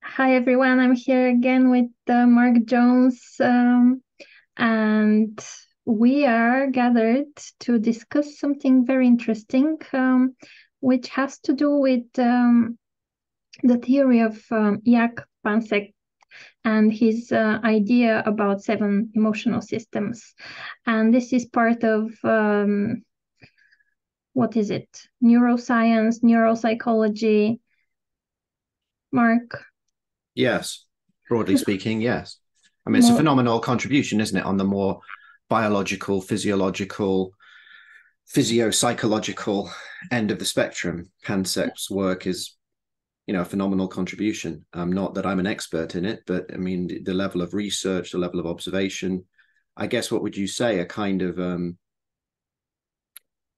Hi everyone, I'm here again with Mark Jones, and we are gathered to discuss something very interesting, which has to do with the theory of Jaak Pansek and his idea about 7 emotional systems. And this is part of what is it? Neuroscience, neuropsychology. Mark? Yes, broadly speaking, yes. I mean, it's a More, phenomenal contribution, isn't it, on the more biological, physiological, physio-psychological end of the spectrum. Pansek's work is, a phenomenal contribution. Not that I'm an expert in it, but I mean, the level of research, the level of observation, I guess, what would you say, a kind of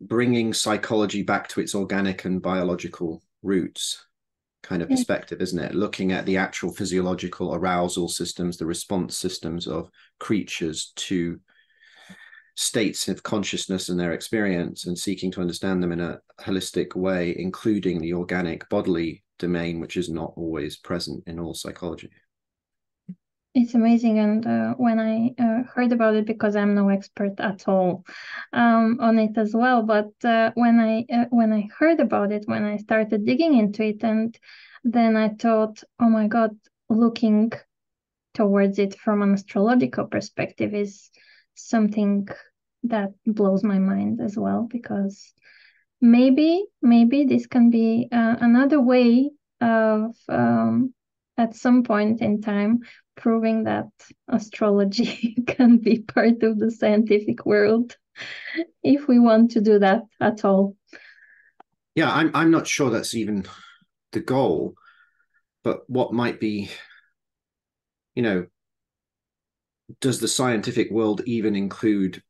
bringing psychology back to its organic and biological roots kind of perspective, isn't it? Looking at the actual physiological arousal systems, the response systems of creatures to states of consciousness and their experience, and seeking to understand them in a holistic way, including the organic bodily domain, which is not always present in all psychology. It's amazing, and when I heard about it, because I'm no expert at all on it as well, but when I heard about it, when I started digging into it, and then I thought, oh my God, looking towards it from an astrological perspective is something that blows my mind as well, because maybe this can be another way of at some point in time proving that astrology can be part of the scientific world if we want to do that at all. Yeah, I'm not sure that's even the goal, but what might be, you know, does the scientific world even include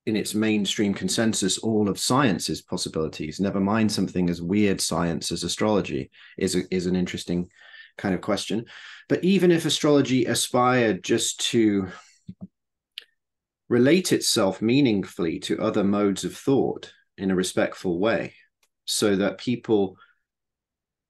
in its mainstream consensus all of science's possibilities, never mind something as weird science as astrology, is an interesting kind of question. But even if astrology aspired just to relate itself meaningfully to other modes of thought in a respectful way, so that people,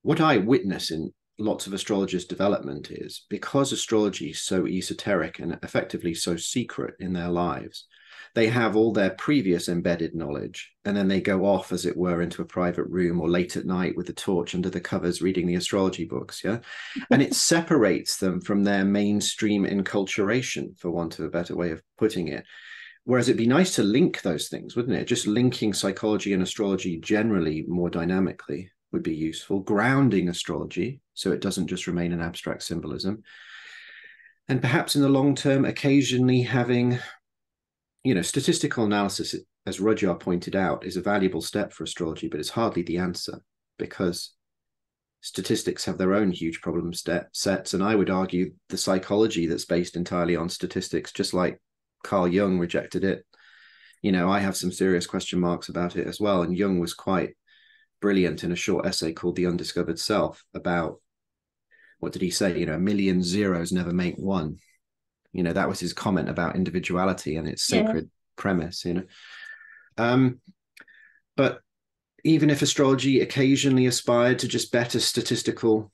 what I witness in lots of astrologers' development is, because astrology is so esoteric and effectively so secret in their lives, they have all their previous embedded knowledge, and then they go off, as it were, into a private room or late at night with a torch under the covers reading the astrology books. Yeah. And it separates them from their mainstream enculturation, for want of a better way of putting it. Whereas it'd be nice to link those things, wouldn't it? Just linking psychology and astrology generally more dynamically would be useful. Grounding astrology so it doesn't just remain an abstract symbolism. And perhaps in the long term, occasionally having, statistical analysis, as Rudyard pointed out, is a valuable step for astrology, but it's hardly the answer, because statistics have their own huge problem sets. And I would argue the psychology that's based entirely on statistics, just like Carl Jung rejected it, I have some serious question marks about it as well. And Jung was quite brilliant in a short essay called The Undiscovered Self about, what did he say? A million zeros never make one. That was his comment about individuality and its Yeah. sacred premise. But even if astrology occasionally aspired to just better statistical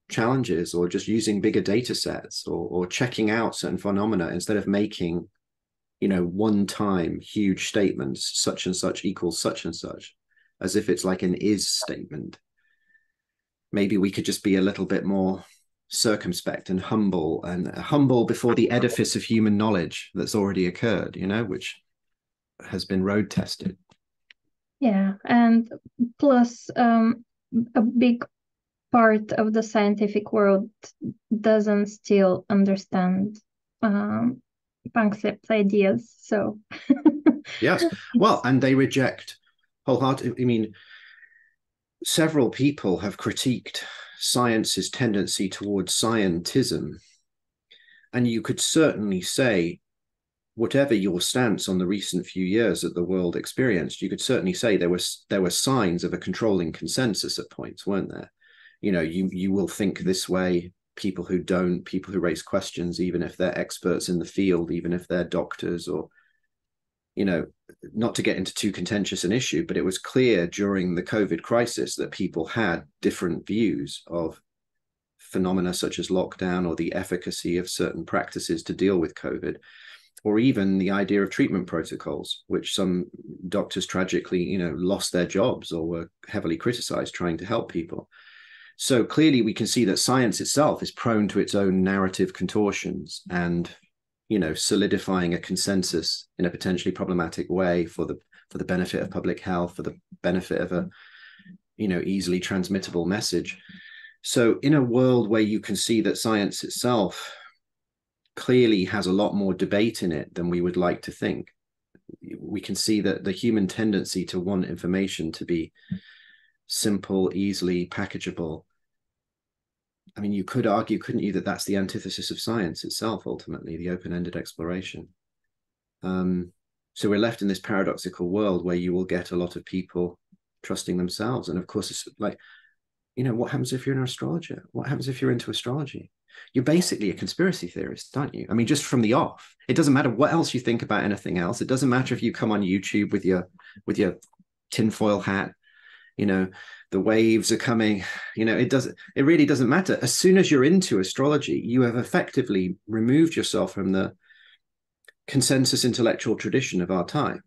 challenges, or just using bigger data sets, or checking out certain phenomena instead of making, one time huge statements, such and such equals such and such, as if it's like an is statement. Maybe we could just be a little bit more circumspect and humble before the edifice of human knowledge that's already occurred, which has been road tested. Yeah, and plus a big part of the scientific world doesn't still understand concept ideas. So Yes. Well, and they reject wholeheartedly. I mean, several people have critiqued science's tendency towards scientism. And you could certainly say, whatever your stance on the recent few years that the world experienced, you could certainly say there were signs of a controlling consensus at points, weren't there? You will think this way. People who don't, people who raise questions, even if they're experts in the field, even if they're doctors, or not to get into too contentious an issue, but it was clear during the COVID crisis that people had different views of phenomena such as lockdown or the efficacy of certain practices to deal with COVID, or even the idea of treatment protocols, which some doctors tragically, lost their jobs or were heavily criticized trying to help people. So clearly we can see that science itself is prone to its own narrative contortions and, solidifying a consensus in a potentially problematic way for the benefit of public health, for the benefit of a, easily transmittable message. So in a world where you can see that science itself clearly has a lot more debate in it than we would like to think, we can see that the human tendency to want information to be simple, easily packageable. I mean, you could argue, couldn't you, that that's the antithesis of science itself, ultimately, the open-ended exploration. So we're left in this paradoxical world where you will get a lot of people trusting themselves. And of course, it's like, what happens if you're an astrologer? What happens if you're into astrology? You're basically a conspiracy theorist, aren't you? I mean, just from the off, it doesn't matter what else you think about anything else. It doesn't matter if you come on YouTube with your tinfoil hat, the waves are coming, it really doesn't matter. As soon as you're into astrology, you have effectively removed yourself from the consensus intellectual tradition of our time.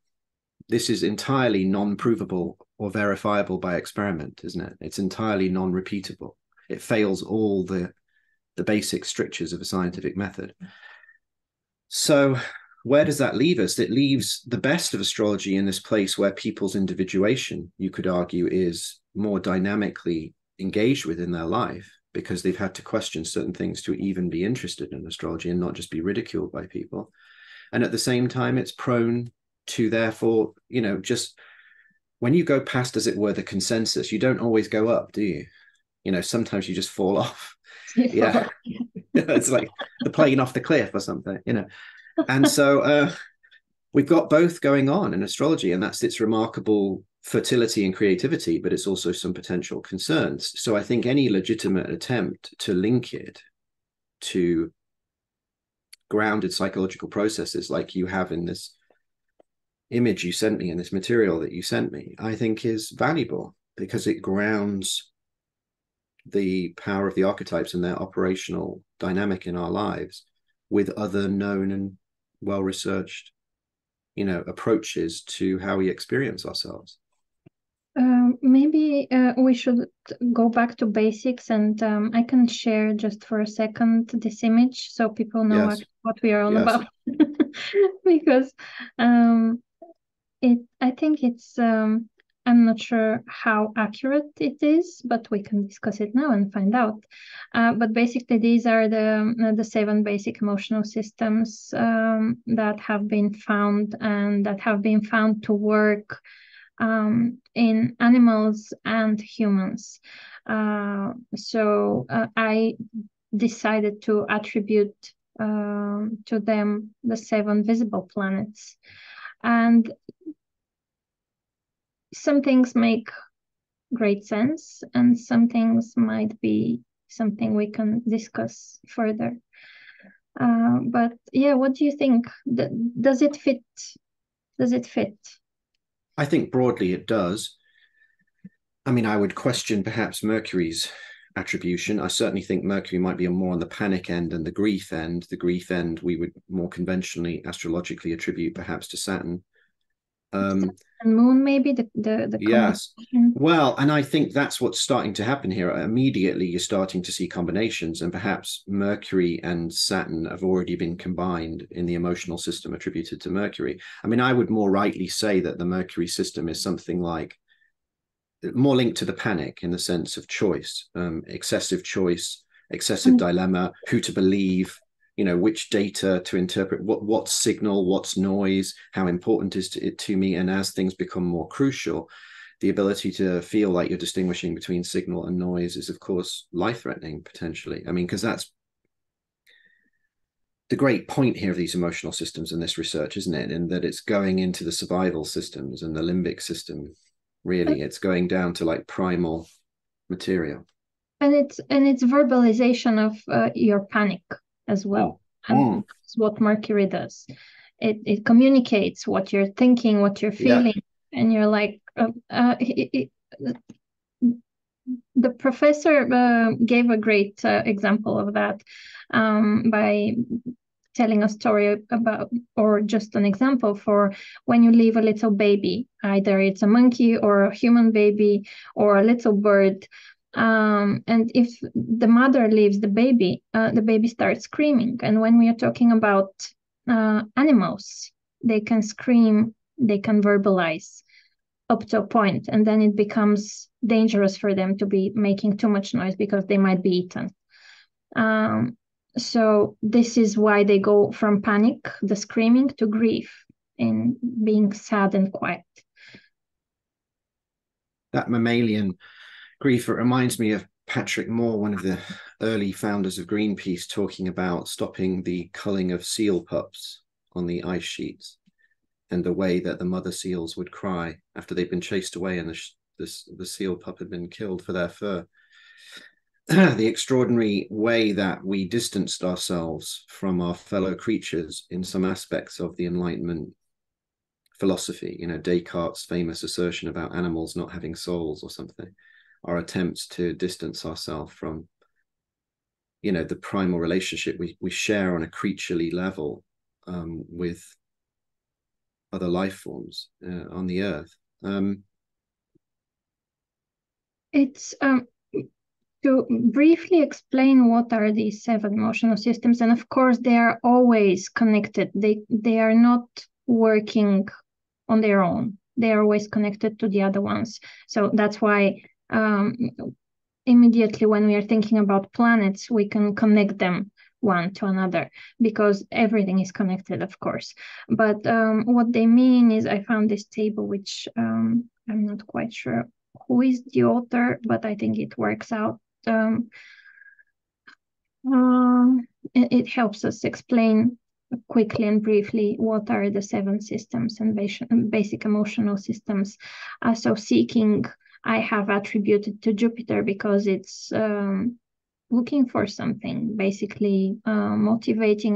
This is entirely non-provable or verifiable by experiment, isn't it? It's entirely non-repeatable. It fails all the basic strictures of a scientific method. So where does that leave us? It leaves the best of astrology in this place where people's individuation, you could argue, is more dynamically engaged within their life because they've had to question certain things to even be interested in astrology and not just be ridiculed by people. And at the same time, it's prone to, therefore, just when you go past, as it were, the consensus, you don't always go up, do you? Sometimes you just fall off. Yeah. It's like the plane off the cliff or something, And so we've got both going on in astrology, and that's its remarkable fertility and creativity, but it's also some potential concerns. So I think any legitimate attempt to link it to grounded psychological processes like you have in this image you sent me, in this material that you sent me, I think is valuable because it grounds the power of the archetypes and their operational dynamic in our lives with other known and well-researched, approaches to how we experience ourselves. Maybe we should go back to basics, and I can share just for a second this image so people know Yes. what we are on Yes. about. Because I think it's I'm not sure how accurate it is, but we can discuss it now and find out. But basically, these are the 7 basic emotional systems that have been found and that have been found to work in animals and humans. So I decided to attribute to them the 7 visible planets. And some things make great sense, and some things might be something we can discuss further. But yeah, what do you think? Does it fit? Does it fit? I think broadly it does. I mean, I would question perhaps Mercury's attribution. I certainly think Mercury might be more on the panic end than the grief end. The grief end we would more conventionally astrologically attribute perhaps to Saturn. And Moon, maybe the yes. Well, and I think that's what's starting to happen here. Immediately, you're starting to see combinations, and perhaps Mercury and Saturn have already been combined in the emotional system attributed to Mercury. I mean, I would more rightly say that the Mercury system is something like more linked to the panic in the sense of choice, excessive dilemma, who to believe, which data to interpret, what signal, what's noise, how important is it to me. And as things become more crucial, the ability to feel like you're distinguishing between signal and noise is, of course, life-threatening potentially. I mean, because that's the great point here of these emotional systems in this research, isn't it? In that it's going into the survival systems and the limbic system. Really, it's going down to like primal material. And it's verbalization of your panic as well. And that's what Mercury does. It communicates what you're thinking, what you're feeling, and you're like, the the professor gave a great example of that by telling a story about, or just an example for when you leave a little baby, either it's a monkey or a human baby or a little bird. And if the mother leaves the baby starts screaming. And when we are talking about animals, they can scream, they can verbalize up to a point, and then it becomes dangerous for them to be making too much noise because they might be eaten. So this is why they go from panic, the screaming, to grief, in being sad and quiet. That mammalian grief, it reminds me of Patrick Moore, one of the early founders of Greenpeace, talking about stopping the culling of seal pups on the ice sheets, and the way that the mother seals would cry after they'd been chased away and the seal pup had been killed for their fur. The extraordinary way that we distanced ourselves from our fellow creatures in some aspects of the Enlightenment philosophy, Descartes' famous assertion about animals not having souls or something, our attempts to distance ourselves from, the primal relationship we share on a creaturely level with other life forms on the earth. It's to briefly explain what are these 7 emotional systems, and of course they are always connected. They are not working on their own. They are always connected to the other ones. So that's why immediately when we are thinking about planets, we can connect them one to another, because everything is connected, of course. But what they mean is, I found this table, which I'm not quite sure who is the author, but I think it works out. It helps us explain quickly and briefly what are the 7 systems and basic emotional systems. So seeking, I have attributed to Jupiter because it's looking for something, basically motivating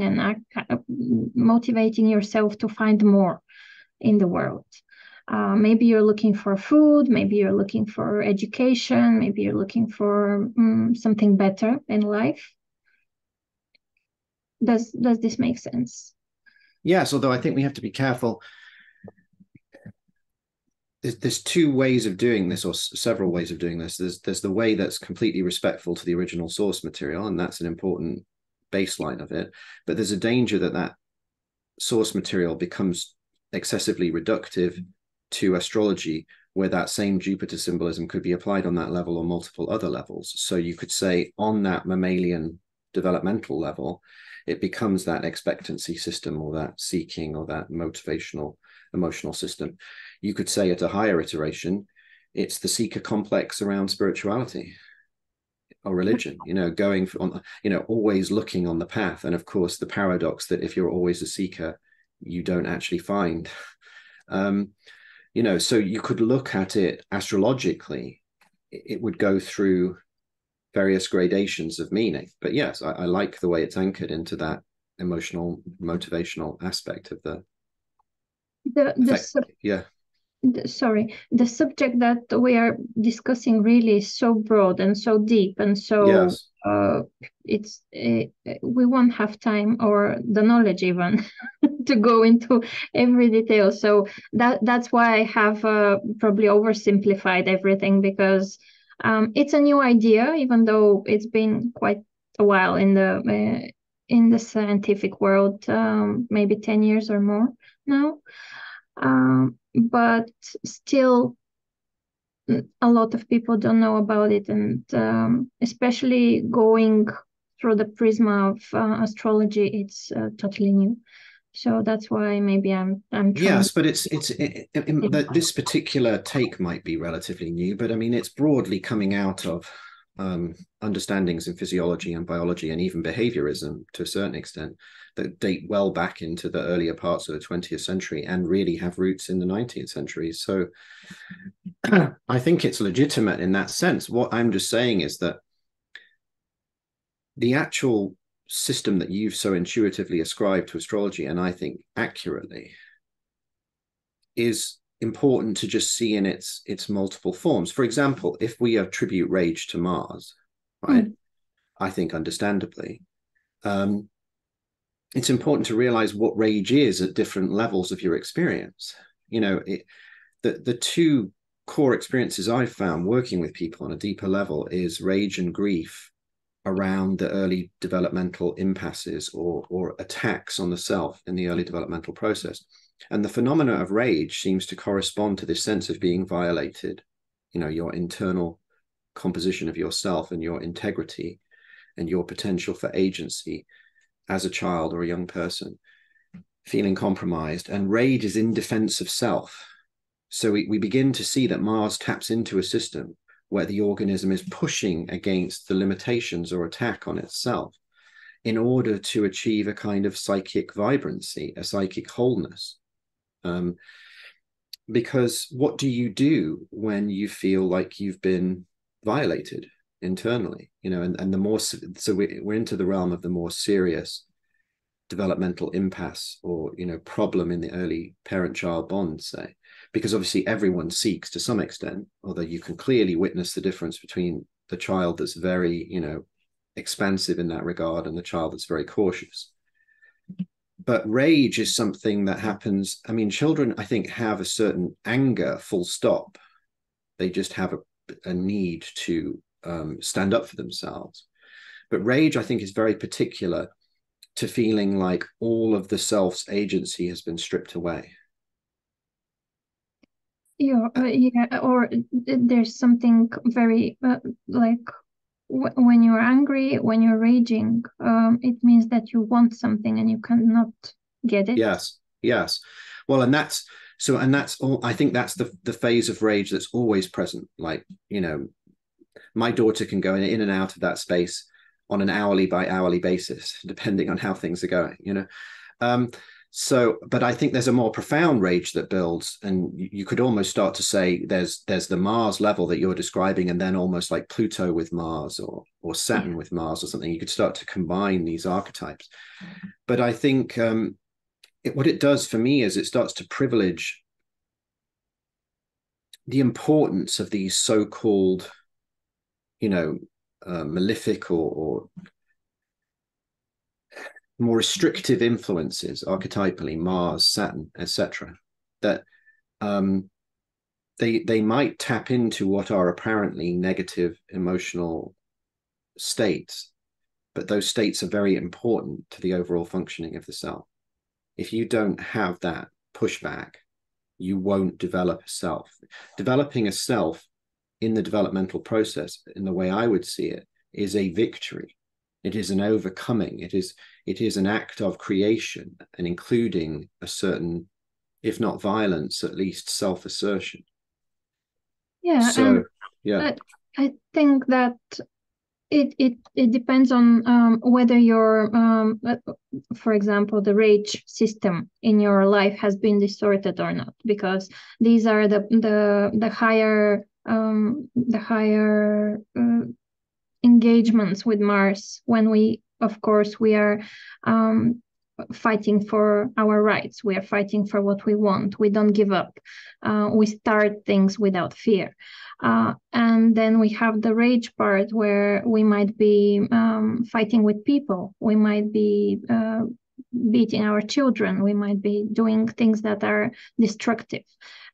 yourself to find more in the world. Maybe you're looking for food, maybe you're looking for education, maybe you're looking for something better in life. Does this make sense? Yes, although I think we have to be careful. There's 2 ways of doing this, or several ways of doing this. There's the way that's completely respectful to the original source material, and that's an important baseline of it. But there's a danger that source material becomes excessively reductive to astrology, where that same Jupiter symbolism could be applied on that level or multiple other levels. So you could say on that mammalian developmental level, it becomes that expectancy system, or that seeking, or that motivational emotional system. You could say at a higher iteration, it's the seeker complex around spirituality or religion, going on, always looking on the path. And of course, the paradox that if you're always a seeker, you don't actually find. So you could look at it astrologically. It would go through various gradations of meaning. But yes, I like the way it's anchored into that emotional, motivational aspect of the the subject that we are discussing really is so broad and so deep, and so yes. We won't have time or the knowledge even to go into every detail. So that's why I have probably oversimplified everything, because it's a new idea, even though it's been quite a while in the scientific world, maybe 10 years or more now. But still, a lot of people don't know about it, and especially going through the prism of astrology, it's totally new. So that's why maybe I'm trying. Yes, but this particular take might be relatively new, but I mean it's broadly coming out of understandings in physiology and biology and even behaviorism to a certain extent that date well back into the earlier parts of the 20th century and really have roots in the 19th century. So I think it's legitimate in that sense. What I'm just saying is that the actual system that you've so intuitively ascribed to astrology, and I think accurately, is important to just see in its multiple forms. For example, if we attribute rage to Mars, right, I think understandably, it's important to realize what rage is at different levels of your experience. The two core experiences I've found working with people on a deeper level is rage and grief around the early developmental impasses or attacks on the self in the early developmental process. And the phenomena of rage seems to correspond to this sense of being violated, your internal composition of yourself and your integrity and your potential for agency as a child or a young person, feeling compromised. And rage is in defense of self. So we begin to see that Mars taps into a system where the organism is pushing against the limitations or attack on itself in order to achieve a kind of psychic vibrancy, a psychic wholeness. Because what do you do when you feel like you've been violated internally? And the more, so we're into the realm of the more serious developmental impasse or problem in the early parent-child bond, say, because obviously everyone seeks to some extent, although you can clearly witness the difference between the child that's very expansive in that regard and the child that's very cautious. But rage is something that happens. I mean, children, I think, have a certain anger, full stop. They just have a need to stand up for themselves. But rage, I think, is very particular to feeling like all of the self's agency has been stripped away. Yeah, or there's something very like when you're angry, when you're raging, it means that you want something and you cannot get it. Yes. Well, and that's all. I think that's the phase of rage that's always present. Like, my daughter can go in and out of that space on an hourly by hourly basis, depending on how things are going, but I think there's a more profound rage that builds, and you could almost start to say there's the Mars level that you're describing, and then almost like Pluto with Mars or Saturn with Mars or something. You could start to combine these archetypes. But I think what it does for me is it starts to privilege the importance of these so-called, malefic or more restrictive influences, archetypally, Mars, Saturn, etc., that they might tap into what are apparently negative emotional states, but those states are very important to the overall functioning of the self. If you don't have that pushback, you won't develop a self. Developing a self in the developmental process, in the way I would see it, is a victory. It is an overcoming. It is an act of creation and including a certain, if not violence, at least self-assertion. Yeah. So, yeah. I think that it depends on whether your for example, the rage system in your life has been distorted or not, because these are the higher engagements with Mars, when we are fighting for our rights. We are fighting for what we want. We don't give up. We start things without fear. And then we have the rage part where we might be fighting with people. We might be beating our children. We might be doing things that are destructive.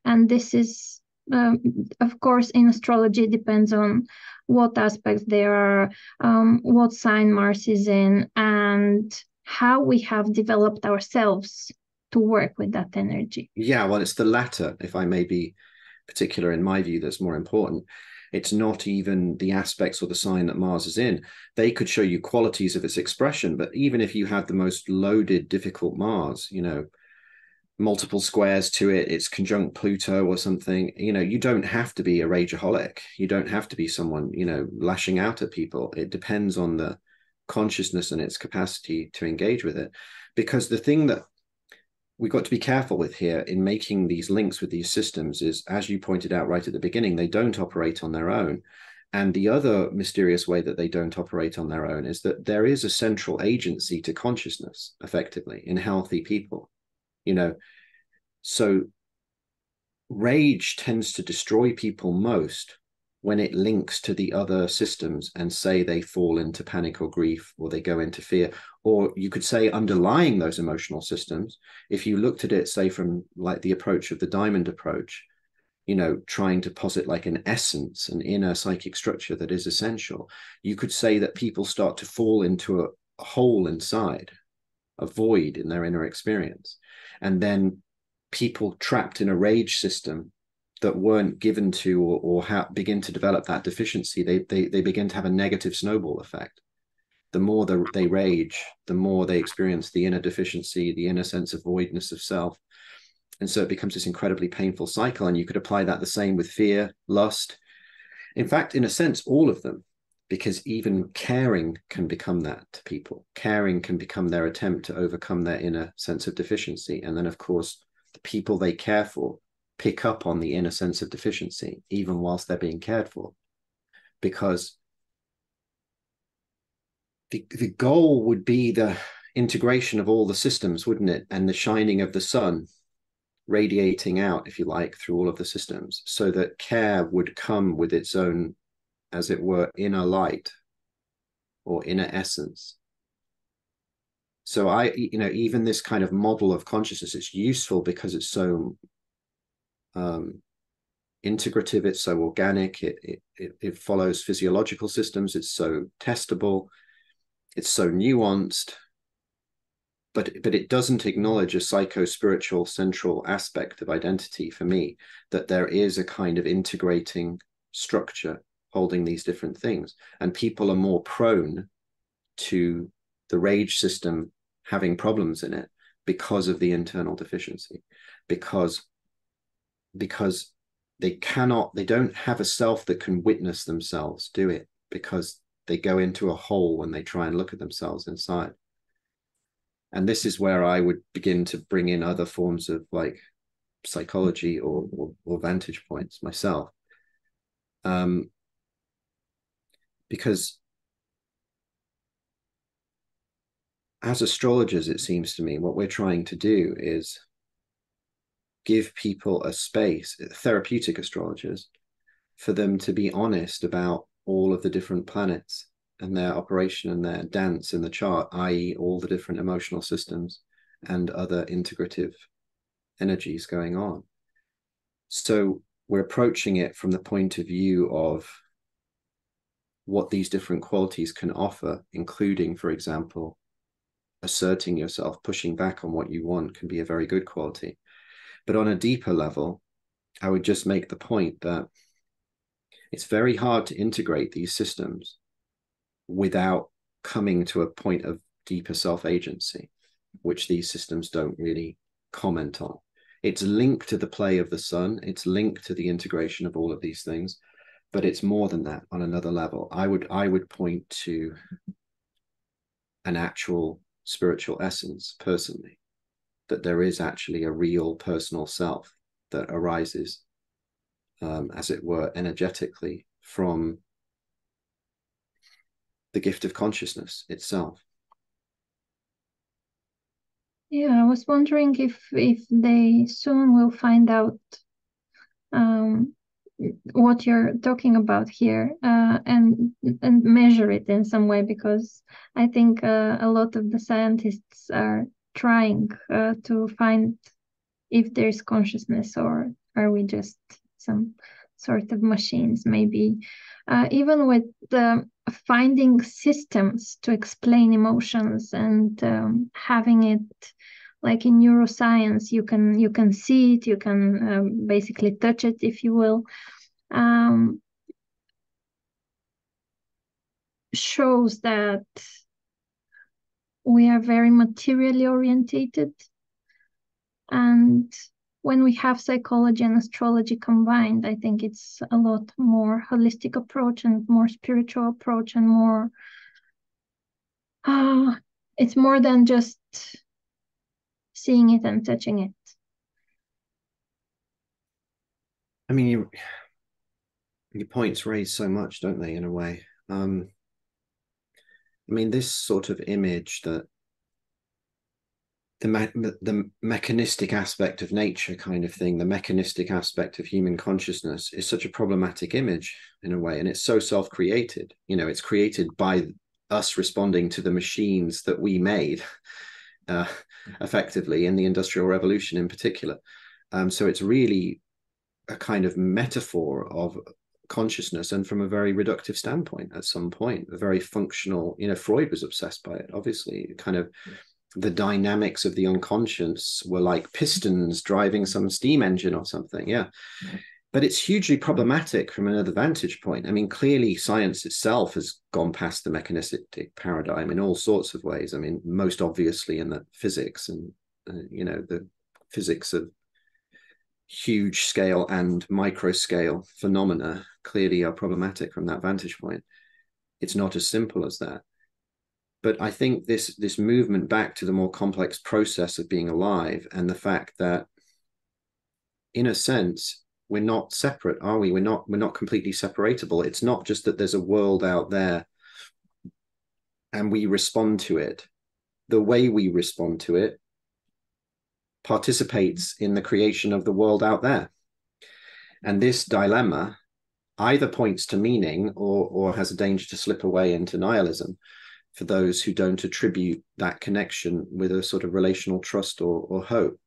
And this is, of course, in astrology, it depends on what aspects there are, what sign Mars is in, and how we have developed ourselves to work with that energy. Yeah, well, it's the latter, if I may be particular in my view, that's more important. It's not even the aspects or the sign that Mars is in. They could show you qualities of its expression, but even if you had the most loaded, difficult Mars, multiple squares to it, it's conjunct Pluto or something, you don't have to be a rageaholic. You don't have to be someone, lashing out at people. It depends on the consciousness and its capacity to engage with it. Because the thing that we've got to be careful with here in making these links with these systems is, as you pointed out right at the beginning, they don't operate on their own. And the other mysterious way that they don't operate on their own is that there is a central agency to consciousness, effectively, in healthy people. So rage tends to destroy people most when it links to the other systems, and say they fall into panic or grief, or they go into fear. Or you could say underlying those emotional systems, if you looked at it, say, from like the approach of the diamond approach, trying to posit like an essence, an inner psychic structure that is essential, you could say that people start to fall into a hole inside, a void in their inner experience. And then people trapped in a rage system that weren't given to, or begin to develop that deficiency, they begin to have a negative snowball effect. The more they rage, the more they experience the inner deficiency, the inner sense of voidness of self. And so it becomes this incredibly painful cycle. And you could apply that the same with fear, lust. In fact, in a sense, all of them, because even caring can become that to people. Caring can become their attempt to overcome their inner sense of deficiency. And then, of course, the people they care for pick up on the inner sense of deficiency, even whilst they're being cared for. Because the goal would be the integration of all the systems, wouldn't it? And the shining of the sun radiating out, if you like, through all of the systems, so that care would come with its own, as it were, inner light or inner essence. So even this kind of model of consciousness, it's useful because it's so integrative, it's so organic, it follows physiological systems, it's so testable, it's so nuanced, but it doesn't acknowledge a psycho-spiritual central aspect of identity for me, that there is a kind of integrating structure holding these different things. And people are more prone to the rage system having problems in it because of the internal deficiency, because they don't have a self that can witness themselves do it, because they go into a hole when they try and look at themselves inside. And this is where I would begin to bring in other forms of like psychology or vantage points myself. Because as astrologers, it seems to me, what we're trying to do is give people a space, therapeutic astrologers, for them to be honest about all of the different planets and their operation and their dance in the chart, i.e., all the different emotional systems and other integrative energies going on. So we're approaching it from the point of view of what these different qualities can offer, including, for example, asserting yourself, pushing back on what you want can be a very good quality. But on a deeper level, I would just make the point that it's very hard to integrate these systems without coming to a point of deeper self-agency, which these systems don't really comment on. It's linked to the play of the sun. It's linked to the integration of all of these things, but it's more than that on another level. I would point to an actual spiritual essence personally, that there is actually a real personal self that arises, as it were, energetically from the gift of consciousness itself. Yeah, I was wondering if they soon will find out what you're talking about here, and measure it in some way, because I think a lot of the scientists are trying to find if there's consciousness, or are we just some sort of machines, maybe. Even with finding systems to explain emotions, and having it like in neuroscience, you can see it, you can basically touch it, if you will. Shows that we are very materially orientated, and when we have psychology and astrology combined, I think it's a lot more holistic approach and more spiritual approach, and more it's more than just seeing it and touching it. I mean, your points raise so much, don't they, in a way? I mean, this sort of image that the mechanistic aspect of nature kind of thing, the mechanistic aspect of human consciousness is such a problematic image in a way. And it's so self-created, it's created by us responding to the machines that we made uh, effectively in the Industrial Revolution in particular. So it's really a kind of metaphor of consciousness, and from a very reductive standpoint at some point, a very functional, Freud was obsessed by it, obviously, kind of the dynamics of the unconscious were like pistons driving some steam engine or something. Yeah. But it's hugely problematic from another vantage point. I mean, clearly science itself has gone past the mechanistic paradigm in all sorts of ways. I mean, most obviously in the physics and, the physics of huge scale and micro scale phenomena clearly are problematic from that vantage point. It's not as simple as that. But I think this movement back to the more complex process of being alive, and the fact that, in a sense, we're not separate, are we? We're not completely separatable. It's not just that there's a world out there and we respond to it. The way we respond to it participates in the creation of the world out there. And this dilemma either points to meaning or has a danger to slip away into nihilism for those who don't attribute that connection with a sort of relational trust or hope.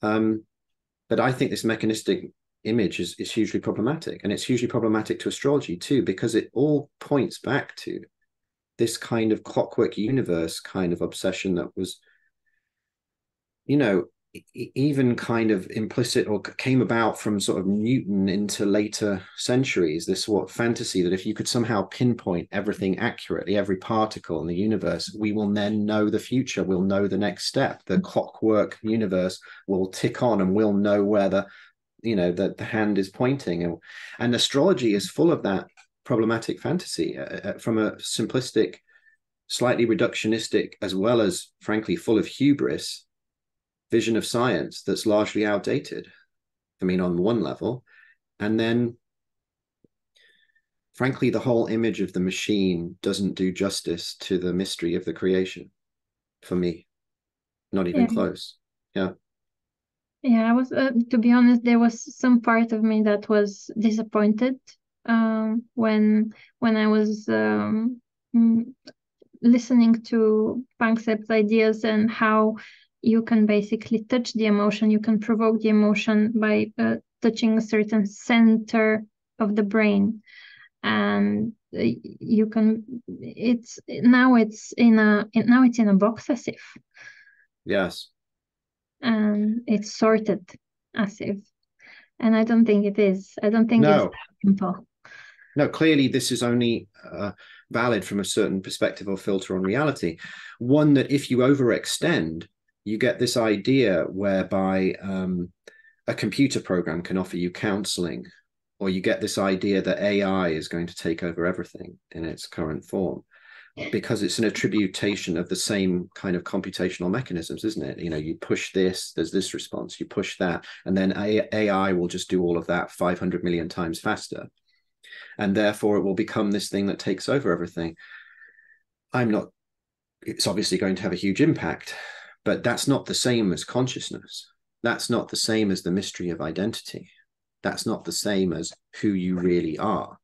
But I think this mechanistic image is hugely problematic, and it's hugely problematic to astrology too, because it all points back to this kind of clockwork universe kind of obsession that was, even kind of implicit or came about from sort of Newton into later centuries, this sort of fantasy that if you could somehow pinpoint everything accurately, every particle in the universe, we will then know the future, we'll know the next step. The clockwork universe will tick on and we'll know where the hand is pointing. And astrology is full of that problematic fantasy from a simplistic, slightly reductionistic, as well as, frankly, full of hubris vision of science that's largely outdated. I mean, on one level. And then, frankly, the whole image of the machine doesn't do justice to the mystery of the creation for me. Not even close. Yeah. Yeah, I was, to be honest, there was some part of me that was disappointed when I was listening to Panksepp's ideas and how you can basically touch the emotion, you can provoke the emotion by touching a certain center of the brain, and you can. It's in a box as if. Yes. And it's sorted as if, and I don't think it is. I don't think it's No. that simple. No, clearly this is only valid from a certain perspective or filter on reality. One that if you overextend, you get this idea whereby a computer program can offer you counselling, or you get this idea that AI is going to take over everything in its current form, because it's an attribution of the same kind of computational mechanisms, isn't it? You push this, there's this response, you push that, and then AI will just do all of that 500 million times faster. And therefore it will become this thing that takes over everything. It's obviously going to have a huge impact, but that's not the same as consciousness. That's not the same as the mystery of identity. That's not the same as who you really are.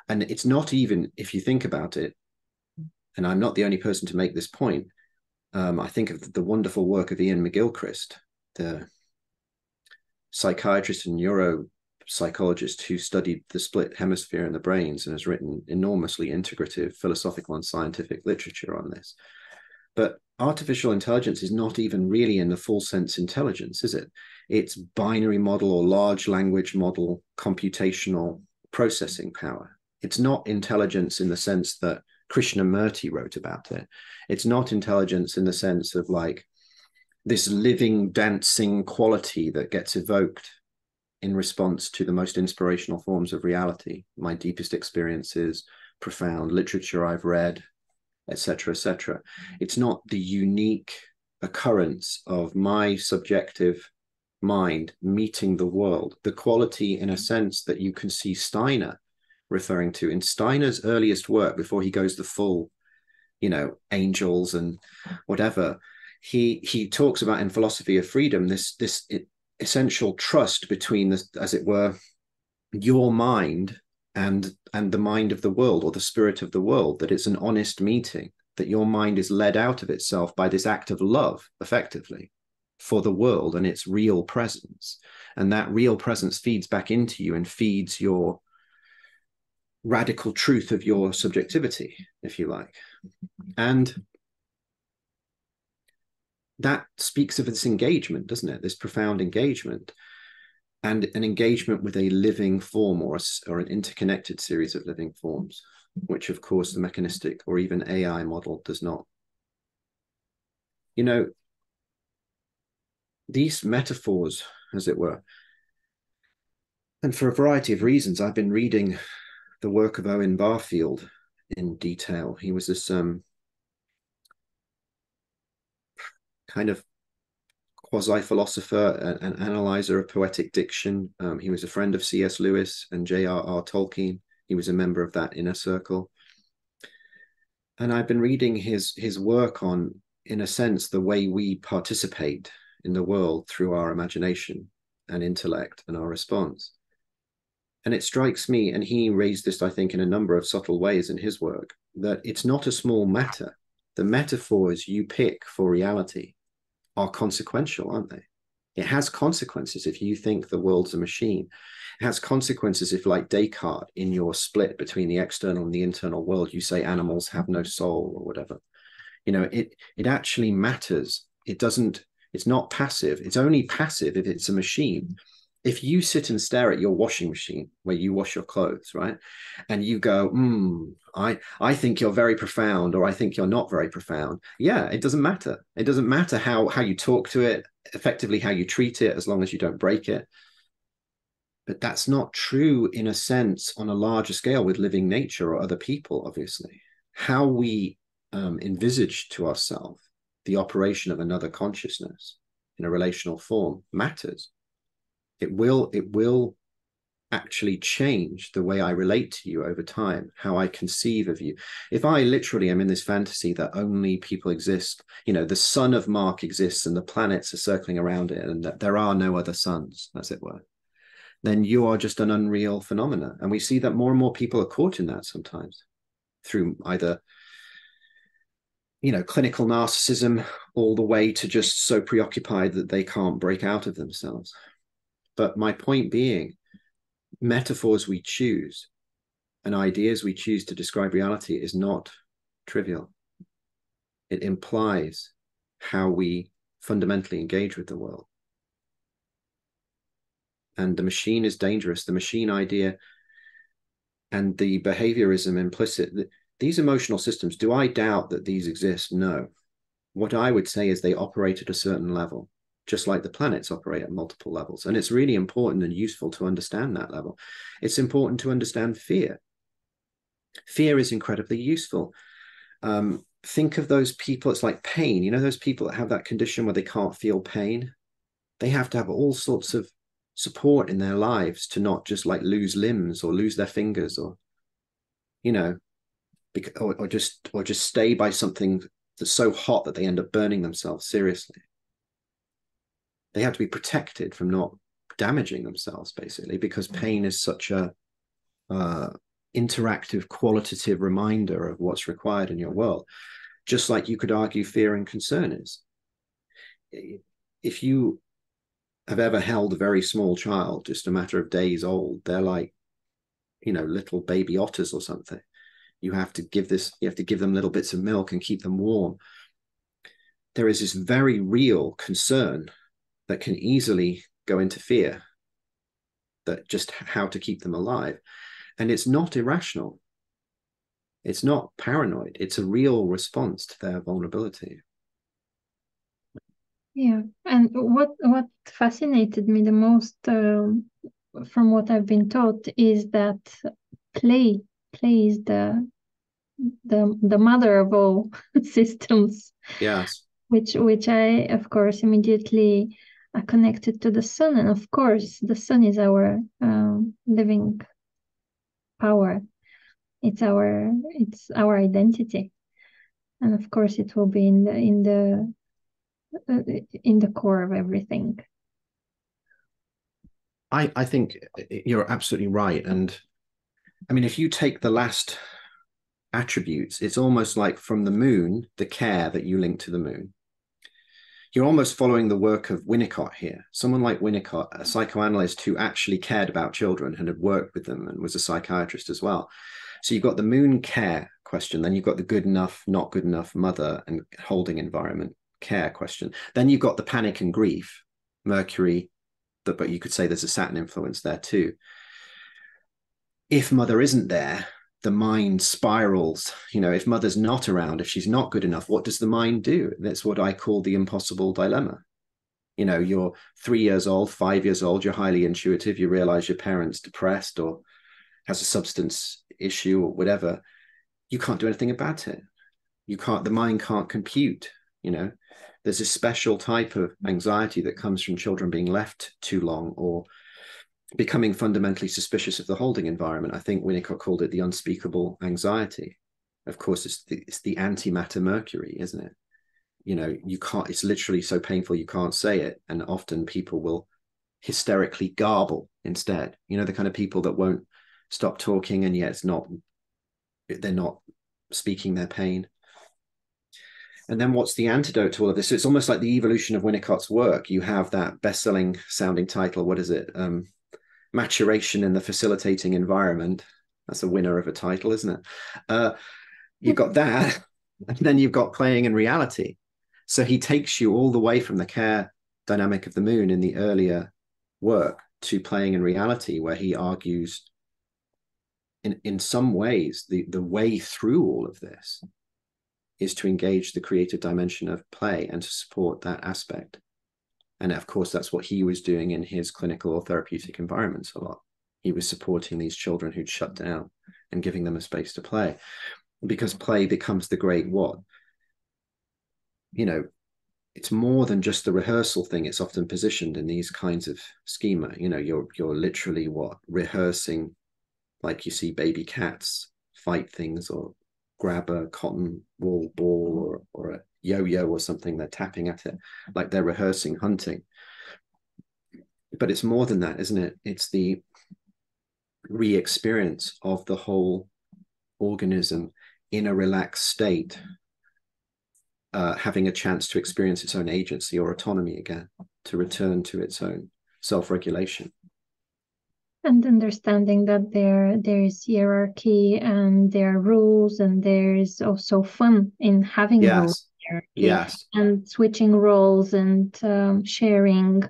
And it's not even, if you think about it, and I'm not the only person to make this point, I think of the wonderful work of Ian McGilchrist, the psychiatrist and neuropsychologist who studied the split hemisphere in the brains and has written enormously integrative philosophical and scientific literature on this. But artificial intelligence is not even really in the full sense intelligence, is it? It's binary model or large language model computational processing power. It's not intelligence in the sense that Krishnamurti wrote about it. It's not intelligence in the sense of like this living, dancing quality that gets evoked in response to the most inspirational forms of reality, my deepest experiences, profound literature I've read, etc., etc. It's not the unique occurrence of my subjective mind meeting the world, the quality in a sense that you can see Steiner referring to in Steiner's earliest work before he goes the full, angels and whatever. he talks about in Philosophy of Freedom this essential trust between the, as it were, your mind and the mind of the world, or the spirit of the world, that it's an honest meeting, that your mind is led out of itself by this act of love, effectively, for the world and its real presence. And that real presence feeds back into you and feeds your radical truth of your subjectivity, if you like. And that speaks of this engagement, doesn't it? This profound engagement, and an engagement with a living form, or an interconnected series of living forms, which of course the mechanistic or even AI model does not. You know, these metaphors, as it were, and for a variety of reasons, I've been reading the work of Owen Barfield in detail. He was this kind of quasi-philosopher and analyzer of poetic diction. He was a friend of C.S. Lewis and J.R.R. Tolkien. He was a member of that inner circle. And I've been reading his work on, in a sense, the way we participate in the world through our imagination and intellect and our response. And it strikes me, and he raised this, I think, in a number of subtle ways in his work, that it's not a small matter. The metaphors you pick for reality are consequential, aren't they? It has consequences if you think the world's a machine. It has consequences if, like Descartes, in your split between the external and the internal world, you say animals have no soul or whatever. You know, it actually matters. It's not passive. It's only passive if it's a machine. If you sit and stare at your washing machine where you wash your clothes, right, and you go, I think you're very profound, or I think you're not very profound. Yeah, it doesn't matter. It doesn't matter how you talk to it, effectively how you treat it, as long as you don't break it. But that's not true, in a sense, on a larger scale with living nature or other people, obviously. How we envisage to ourselves the operation of another consciousness in a relational form matters. It will actually change the way I relate to you over time, how I conceive of you. If I literally am in this fantasy that only people exist, you know, the sun of Mark exists and the planets are circling around it, and that there are no other suns, as it were, then you are just an unreal phenomena. And we see that more and more people are caught in that sometimes, through either, you know, clinical narcissism, all the way to just so preoccupied that they can't break out of themselves. But my point being, metaphors we choose and ideas we choose to describe reality is not trivial. It implies how we fundamentally engage with the world. And the machine is dangerous. The machine idea and the behaviorism implicit, these emotional systems, do I doubt that these exist? No. What I would say is they operate at a certain level, just like the planets operate at multiple levels. And it's really important and useful to understand that level. It's important to understand fear. Fear is incredibly useful. Think of those people, it's like pain. You know, those people that have that condition where they can't feel pain? They have to have all sorts of support in their lives to not just like lose limbs or lose their fingers, or, you know, or just stay by something that's so hot that they end up burning themselves seriously. They have to be protected from not damaging themselves, basically, because pain is such a interactive, qualitative reminder of what's required in your world. Just like you could argue fear and concern is. If you have ever held a very small child, just a matter of days old, they're like, you know, little baby otters or something. You have to give them little bits of milk and keep them warm. There is this very real concern that can easily go into fear, that just how to keep them alive. And it's not irrational. It's not paranoid. It's a real response to their vulnerability. Yeah, and what fascinated me the most, from what I've been taught, is that play is the mother of all systems. Yes. Which I, of course, immediately connected to the sun, and of course, the sun is our living power. It's our identity, and of course, it will be in the in the core of everything. I think you're absolutely right. And I mean, if you take the last attributes, it's almost like from the moon, the care that you link to the moon. You're almost following the work of Winnicott here. Someone like Winnicott, a psychoanalyst who actually cared about children and had worked with them and was a psychiatrist as well. So you've got the moon care question, then you've got the good enough, not good enough mother and holding environment care question. Then you've got the panic and grief, Mercury, but you could say there's a Saturn influence there too. If mother isn't there, the mind spirals. If mother's not around, if she's not good enough, what does the mind do? That's what I call the impossible dilemma. You're 3 years old, 5 years old, you're highly intuitive, you realize your parent's depressed or has a substance issue or whatever. You can't do anything about it. The mind can't compute. There's a special type of anxiety that comes from children being left too long or becoming fundamentally suspicious of the holding environment. I think Winnicott called it the unspeakable anxiety. Of course, it's the antimatter Mercury, isn't it? You can't, it's literally so painful you can't say it. And often people will hysterically garble instead. The kind of people that won't stop talking and yet they're not speaking their pain. And then what's the antidote to all of this? So it's almost like the evolution of Winnicott's work. You have that best-selling sounding title. What is it? Maturation in the Facilitating Environment. That's a winner of a title, isn't it? You've got that, and then you've got Playing in Reality. So he takes you all the way from the care dynamic of the moon in the earlier work to Playing in Reality, where he argues in some ways the way through all of this is to engage the creative dimension of play and to support that aspect. And of course, that's what he was doing in his clinical or therapeutic environments a lot. He was supporting these children who'd shut down and giving them a space to play, because play becomes the great what? It's more than just the rehearsal thing. It's often positioned in these kinds of schema. You're literally rehearsing, like you see baby cats fight things or grab a cotton wool ball or a yo-yo or something. They're tapping at it like they're rehearsing hunting. But it's more than that, isn't it? It's the re-experience of the whole organism in a relaxed state, having a chance to experience its own agency or autonomy again, to return to its own self-regulation. And understanding that there's hierarchy and there are rules, and there's also fun in having rules, hierarchy, yes, and switching roles and sharing,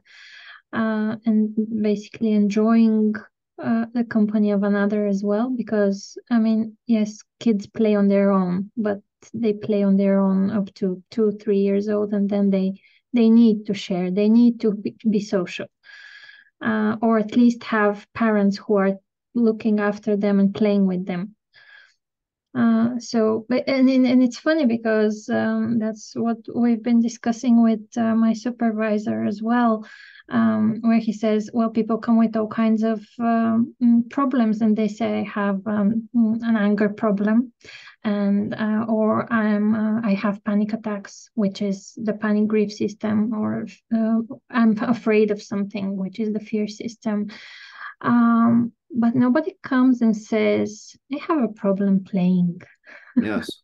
and basically enjoying the company of another as well. Because yes, kids play on their own, but they play on their own up to 2-3 years old, and then they need to share. They need to be social. Or at least have parents who are looking after them and playing with them. And it's funny because that's what we've been discussing with my supervisor as well, where he says, well, people come with all kinds of problems, and they say I have an anger problem, and or I have panic attacks, which is the panic grief system, or I'm afraid of something, which is the fear system. But nobody comes and says, I have a problem playing. Yes.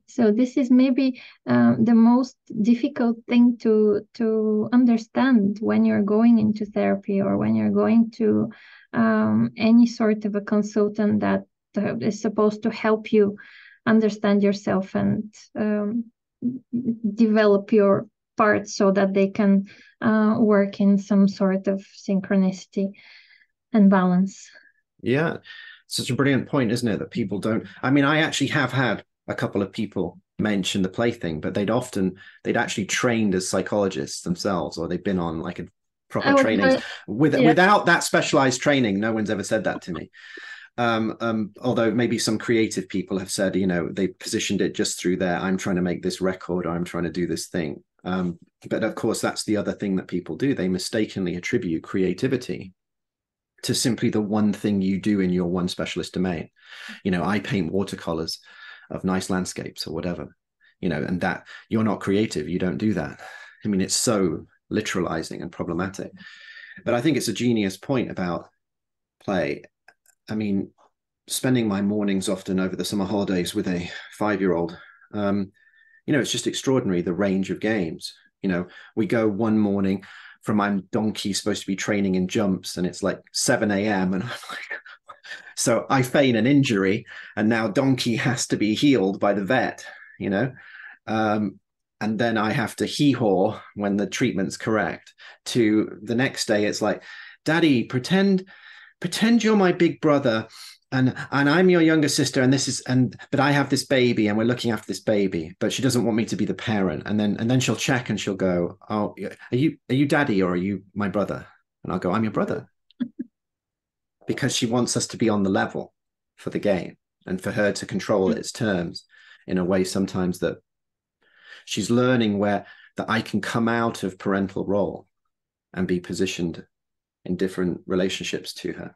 So this is maybe the most difficult thing to understand when you're going into therapy, or when you're going to any sort of a consultant that is supposed to help you understand yourself and develop your parts so that they can work in some sort of synchronicity and balance. Yeah, such a brilliant point, isn't it? That people don't. I actually have had a couple of people mention the play thing, but they'd actually trained as psychologists themselves, or they've been on like a proper trainings. Without that specialized training, no one's ever said that to me. Although maybe some creative people have said, they positioned it just through there. I'm trying to make this record, or I'm trying to do this thing. But of course, that's the other thing that people do. They mistakenly attribute creativity to simply the one thing you do in your one specialist domain. I paint watercolors of nice landscapes or whatever, and that you're not creative. You don't do that. I mean, it's so literalizing and problematic. But I think it's a genius point about play. I mean, spending my mornings often over the summer holidays with a 5-year-old, it's just extraordinary, the range of games. We go one morning from my donkey supposed to be training in jumps, and it's like 7 a.m. And I'm like, so I feign an injury, and now donkey has to be healed by the vet, and then I have to hee-haw when the treatment's correct. To the next day, it's like, Daddy, pretend you're my big brother, and I'm your younger sister, but I have this baby, and we're looking after this baby, but she doesn't want me to be the parent. And then she'll check and she'll go, oh, are you Daddy or are you my brother? And I'll go, I'm your brother, because she wants us to be on the level for the game and for her to control its terms in a way sometimes that she's learning that I can come out of parental role and be positioned in different relationships to her.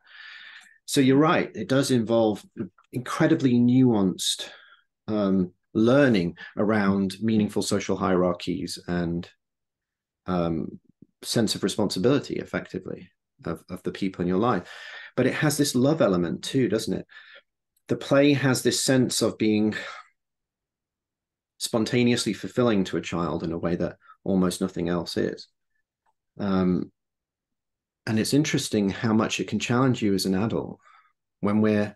So you're right, it does involve incredibly nuanced learning around meaningful social hierarchies and sense of responsibility, effectively, of the people in your life. But it has this love element too, doesn't it? The play has this sense of being spontaneously fulfilling to a child in a way that almost nothing else is. And it's interesting how much it can challenge you as an adult when we're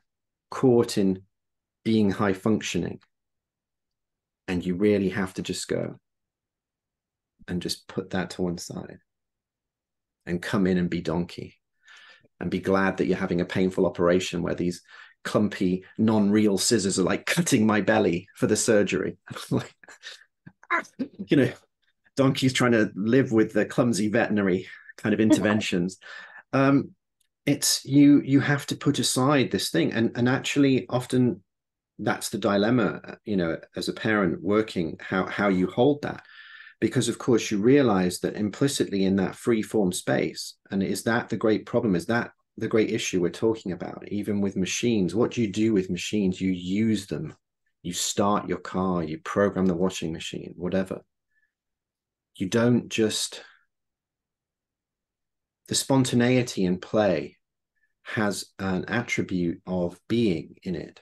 caught in being high functioning, and you really have to just go and just put that to one side and come in and be donkey and be glad that you're having a painful operation where these clumpy, non-real scissors are like cutting my belly for the surgery. Like, donkey's trying to live with the clumsy veterinary kind of interventions. It's you have to put aside this thing, and actually often that's the dilemma, as a parent working, how you hold that, because of course you realize that implicitly in that free form space, and is that the great problem, is that the great issue we're talking about, even with machines? What do you do with machines? You use them, you start your car, you program the washing machine, whatever. You don't just, the spontaneity in play has an attribute of being in it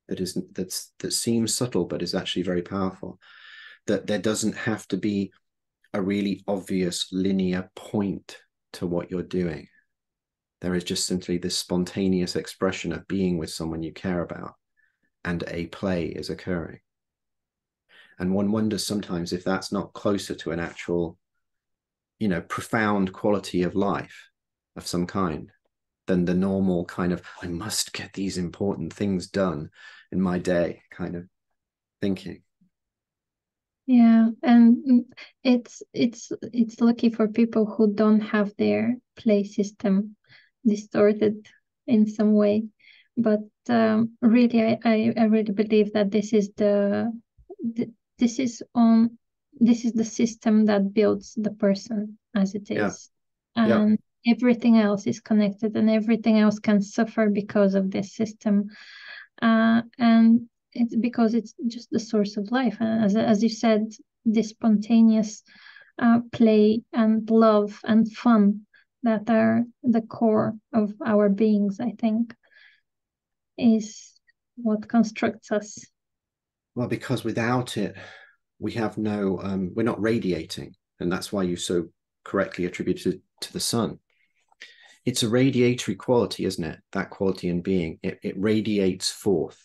that seems subtle but is actually very powerful. That there doesn't have to be a really obvious linear point to what you're doing. There is just simply this spontaneous expression of being with someone you care about, and a play is occurring. And one wonders sometimes if that's not closer to an actual, profound quality of life of some kind than the normal kind of, I must get these important things done in my day kind of thinking. Yeah, and it's lucky for people who don't have their play system distorted in some way. But really, I really believe that this is this is the system that builds the person as it is, and everything else is connected, and everything else can suffer because of this system, and it's because it's just the source of life. And as you said, this spontaneous play and love and fun that are the core of our beings, I think, is what constructs us. Well, because without it, we have no, we're not radiating. And that's why you so correctly attributed it to the sun. It's a radiatory quality, isn't it? That quality in being, it radiates forth.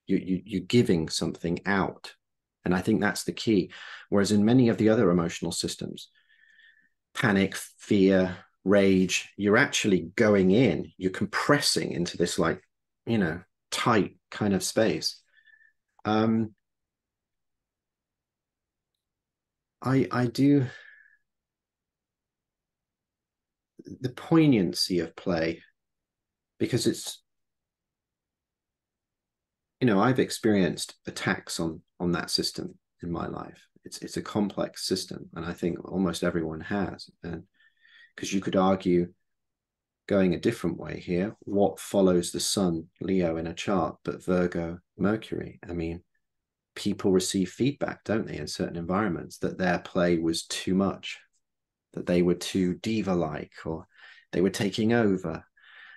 You're giving something out. And I think that's the key. Whereas in many of the other emotional systems, panic, fear, rage, you're actually going in, you're compressing into this tight kind of space. I do, the poignancy of play, because it's, I've experienced attacks on that system in my life. It's a complex system, and I think almost everyone has. And because you could argue, going a different way here, what follows the sun, Leo in a chart, but Virgo, Mercury? I mean, people receive feedback, don't they, in certain environments, that their play was too much, that they were too diva-like, or they were taking over.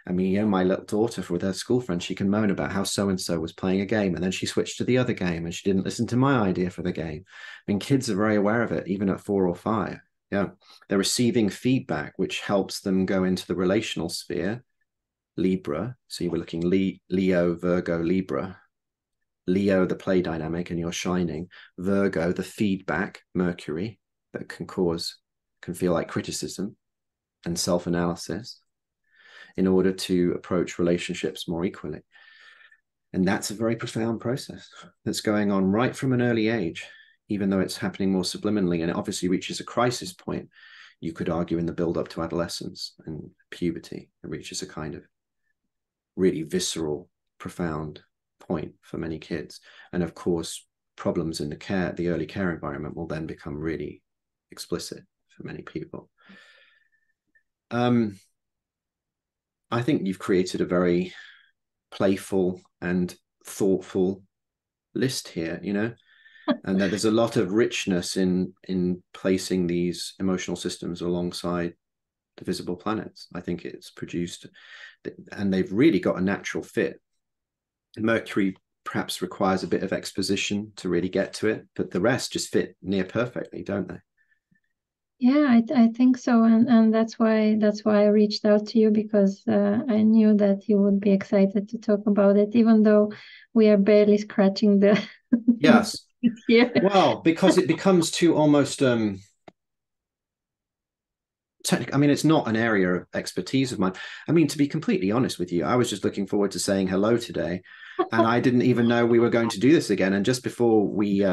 I mean, you know, my little daughter, with her school friend, she can moan about how so-and-so was playing a game and then she switched to the other game and she didn't listen to my idea for the game. I mean, kids are very aware of it, even at 4 or 5. Yeah. They're receiving feedback, which helps them go into the relational sphere, Libra. So you were looking Leo, Virgo, Libra. Leo, the play dynamic, and you're shining. Virgo, the feedback, Mercury, that can feel like criticism and self-analysis, in order to approach relationships more equally. And that's a very profound process that's going on right from an early age, even though it's happening more subliminally. And it obviously reaches a crisis point, you could argue, in the build up to adolescence and puberty. It reaches a kind of really visceral, profound point for many kids. And of course, problems in the early care environment will then become really explicit for many people. I think you've created a very playful and thoughtful list here, you know, and that there's a lot of richness in placing these emotional systems alongside the visible planets. I think it's produced, and they've really got a natural fit. Mercury perhaps requires a bit of exposition to really get to it, but the rest just fit near perfectly, don't they? Yeah, I think so, and that's why I reached out to you, because I knew that you would be excited to talk about it, even though we are barely scratching the Yes. here. Well, because it becomes too almost technical. I mean, it's not an area of expertise of mine. I mean, to be completely honest with you, I was just looking forward to saying hello today, and I didn't even know we were going to do this again. And just before we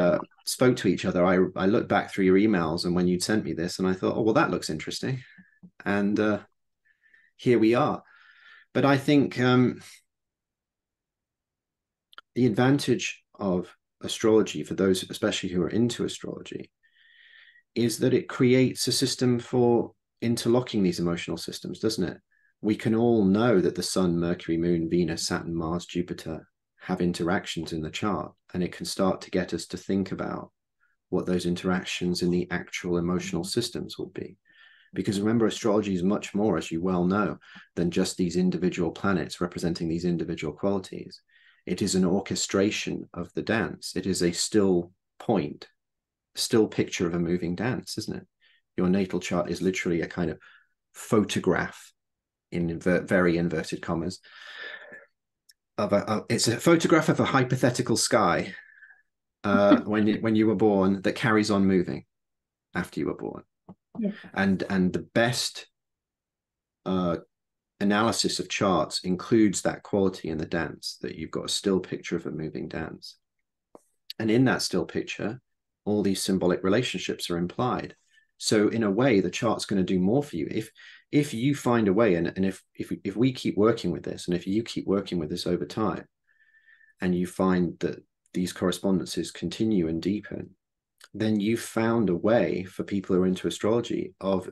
spoke to each other, I looked back through your emails and when you'd sent me this, and I thought, oh, well, that looks interesting. And here we are. But I think the advantage of astrology, for those especially who are into astrology, is that it creates a system for interlocking these emotional systems, doesn't it? We can all know that the Sun, Mercury, Moon, Venus, Saturn, Mars, Jupiter have interactions in the chart, and it can start to get us to think about what those interactions in the actual emotional systems will be. Because remember, astrology is much more, as you well know, than just these individual planets representing these individual qualities. It is an orchestration of the dance. It is a still point, still picture of a moving dance, isn't it? Your natal chart is literally a kind of photograph, in very inverted commas, it's a photograph of a hypothetical sky when you were born, that carries on moving after you were born. Yeah. And the best analysis of charts includes that quality in the dance, that you've got a still picture of a moving dance. And in that still picture, all these symbolic relationships are implied. So in a way, the chart's going to do more for you. If you find a way, and if we keep working with this, and if you keep working with this over time, and you find that these correspondences continue and deepen, then you've found a way for people who are into astrology of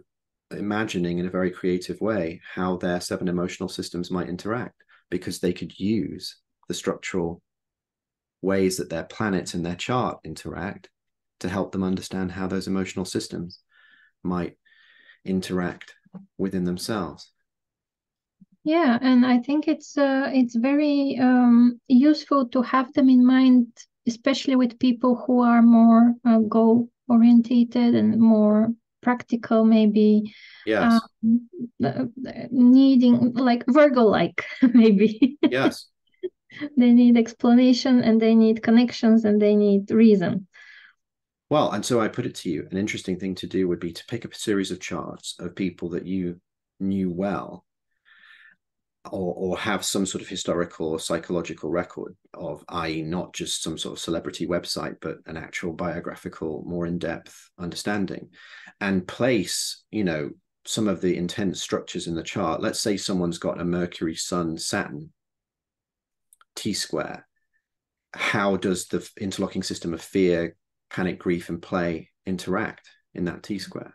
imagining in a very creative way how their 7 emotional systems might interact, because they could use the structural ways that their planets and their chart interact to help them understand how those emotional systems might interact within themselves. Yeah, and I think it's very useful to have them in mind, especially with people who are more goal orientated and more practical, maybe. Yes. Needing, like Virgo-like, maybe. Yes. They need explanation, and they need connections, and they need reason. Well, and so I put it to you, an interesting thing to do would be to pick up a series of charts of people that you knew well, or have some sort of historical or psychological record of, i.e., not just some sort of celebrity website, but an actual biographical, more in-depth understanding, and place, some of the intense structures in the chart. Let's say someone's got a Mercury, Sun, Saturn T-square. How does the interlocking system of fear, panic, grief, and play interact in that T-square?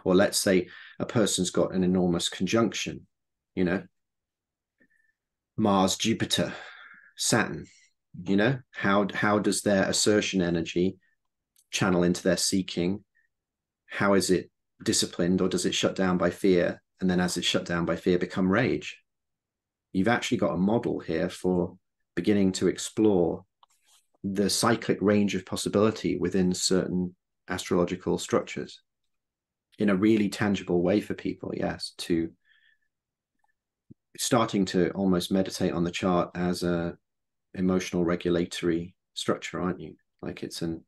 Or let's say a person's got an enormous conjunction, Mars, Jupiter, Saturn. You know, how does their assertion energy channel into their seeking? How is it disciplined, or does it shut down by fear? And then as it's shut down by fear, become rage? You've actually got a model here for beginning to explore the cyclic range of possibility within certain astrological structures in a really tangible way for people. Yes, to starting to almost meditate on the chart as a emotional regulatory structure, aren't you? Like it's an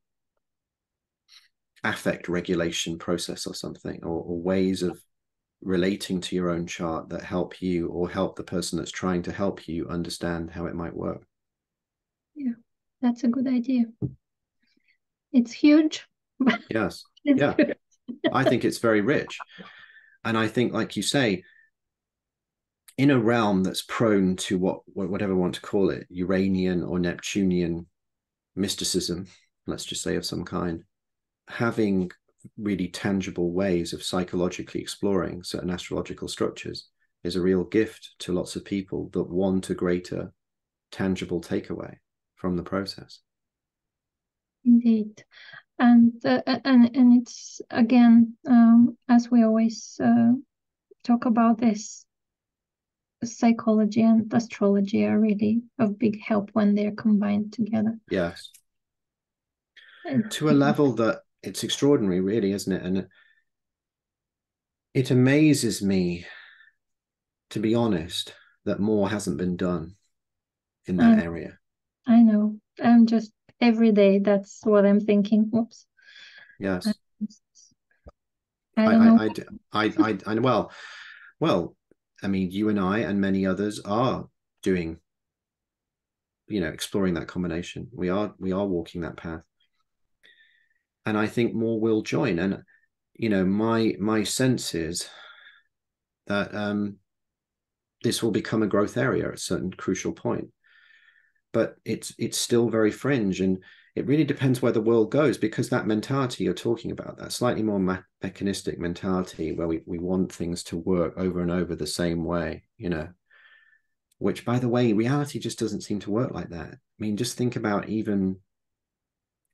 affect regulation process or something, or ways of relating to your own chart that help you or help the person that's trying to help you understand how it might work. Yeah, that's a good idea. It's huge. Yes. It's Yeah. good. I think it's very rich. And I think, like you say, in a realm that's prone to whatever we want to call it, Uranian or Neptunian mysticism, let's just say of some kind, having really tangible ways of psychologically exploring certain astrological structures is a real gift to lots of people that want a greater tangible takeaway from the process. Indeed. And it's again, as we always talk about this, psychology and astrology are really of big help when they're combined together. Yes. It, To a it level makes, that it's extraordinary, really, isn't it? And it amazes me, to be honest, that more hasn't been done in that I area. I know. I'm just every day. That's what I'm thinking. Whoops. I, Yes. I I, don't know. I, well, I mean, you and I and many others are doing, exploring that combination. We are walking that path. And I think more will join. And, my sense is that this will become a growth area at a certain crucial point. But it's still very fringe, and it really depends where the world goes, because that mentality you're talking about, that slightly more mechanistic mentality where we want things to work over and over the same way, which, by the way, reality just doesn't seem to work like that. I mean, just think about even,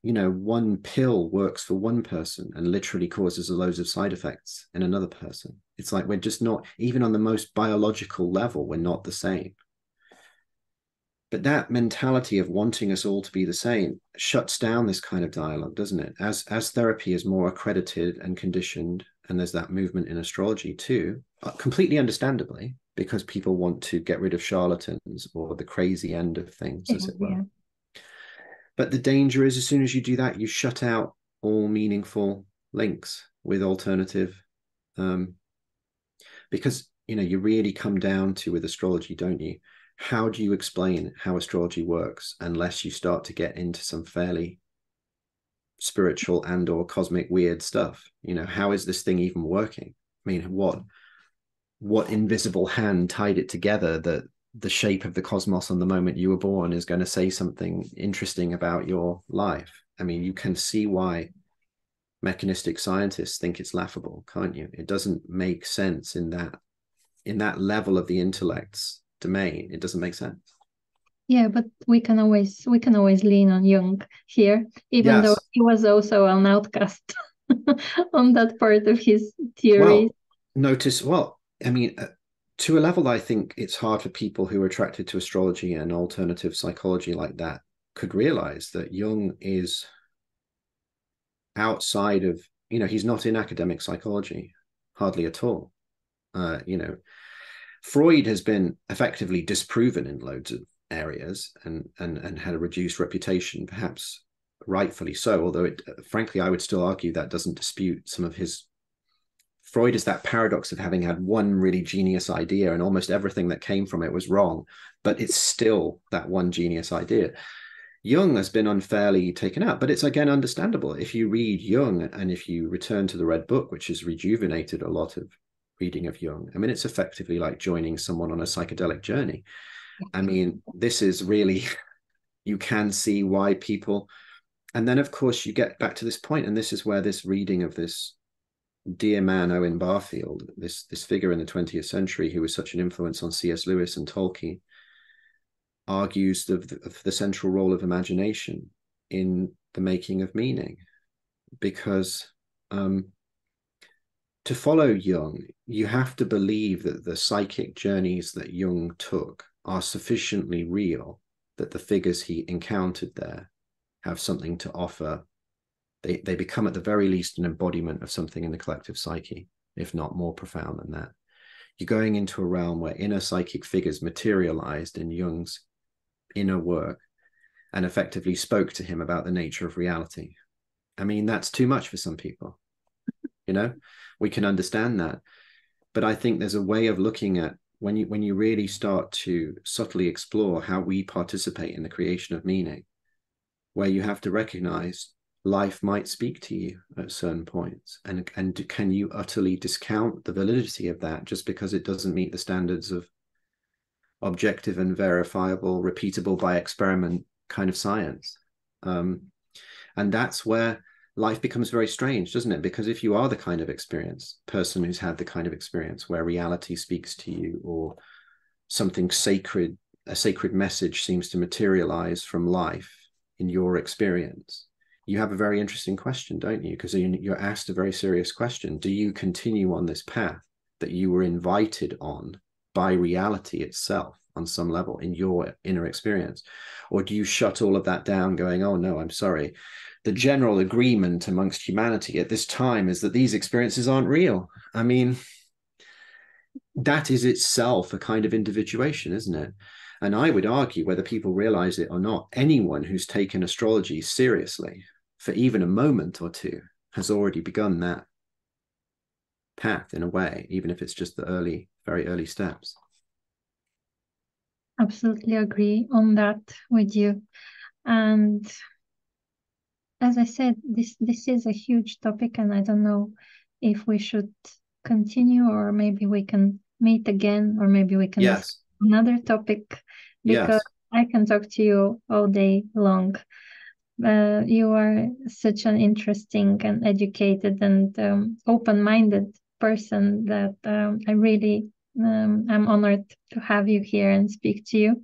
one pill works for one person and literally causes a loads of side effects in another person. It's like we're just not, even on the most biological level, we're not the same. But that mentality of wanting us all to be the same shuts down this kind of dialogue, doesn't it? As therapy is more accredited and conditioned, and there's that movement in astrology too, completely understandably, because people want to get rid of charlatans or the crazy end of things, as it were. Yeah. But the danger is, as soon as you do that, you shut out all meaningful links with alternative, because you really come down to, with astrology, don't you? How do you explain how astrology works unless you start to get into some fairly spiritual and or cosmic weird stuff? How is this thing even working? I mean, what invisible hand tied it together that the shape of the cosmos on the moment you were born is going to say something interesting about your life? I mean, you can see why mechanistic scientists think it's laughable, can't you? It doesn't make sense in that level of the intellect's domain. It doesn't make sense. Yeah, but we can always lean on Jung here, even though Yes. he was also an outcast on that part of his theories. Well, I mean, to a level, I think it's hard for people who are attracted to astrology and alternative psychology like that could realize that Jung is outside of, he's not in academic psychology, hardly at all. Freud has been effectively disproven in loads of areas and had a reduced reputation, perhaps rightfully so, although frankly, I would still argue that doesn't dispute some of his. Freud is that paradox of having had one really genius idea and almost everything that came from it was wrong, but it's still that one genius idea. Jung has been unfairly taken out, but it's again understandable. If you read Jung and if you return to the Red Book, which has rejuvenated a lot of reading of Jung, I mean, it's effectively like joining someone on a psychedelic journey. I mean, this is really, you can see why people, and then of course you get back to this point, and this is where this reading of this dear man Owen Barfield, this figure in the 20th century who was such an influence on C.S. Lewis and Tolkien, argues of the central role of imagination in the making of meaning, because to follow Jung, you have to believe that the psychic journeys that Jung took are sufficiently real, that the figures he encountered there have something to offer. They become at the very least an embodiment of something in the collective psyche, if not more profound than that. You're going into a realm where inner psychic figures materialized in Jung's inner work and effectively spoke to him about the nature of reality. I mean, that's too much for some people. You know, we can understand that. But I think there's a way of looking at when you really start to subtly explore how we participate in the creation of meaning, where you have to recognize life might speak to you at certain points. And can you utterly discount the validity of that just because it doesn't meet the standards of objective and verifiable, repeatable by experiment kind of science? And that's where life becomes very strange, doesn't it? Because if you are the kind of person who's had the kind of experience where reality speaks to you, or something sacred, a sacred message seems to materialize from life in your experience, you have a very interesting question, don't you? Because you're asked a very serious question. Do you continue on this path that you were invited on by reality itself on some level in your inner experience? Or do you shut all of that down going, oh no, I'm sorry, the general agreement amongst humanity at this time is that these experiences aren't real? I mean, that is itself a kind of individuation, isn't it? And I would argue, whether people realize it or not, anyone who's taken astrology seriously for even a moment or two has already begun that path in a way, even if it's just the very early steps. Absolutely agree on that with you. And as I said, this is a huge topic, and I don't know if we should continue, or maybe we can meet again, or maybe we can discuss another topic, because I can talk to you all day long. You are such an interesting and educated and open-minded person that I really am honored to have you here and speak to you.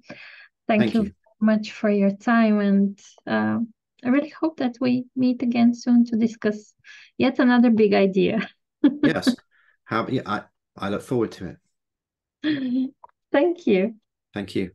Thank you much for your time, and I really hope that we meet again soon to discuss yet another big idea. Yes. I look forward to it. Thank you. Thank you.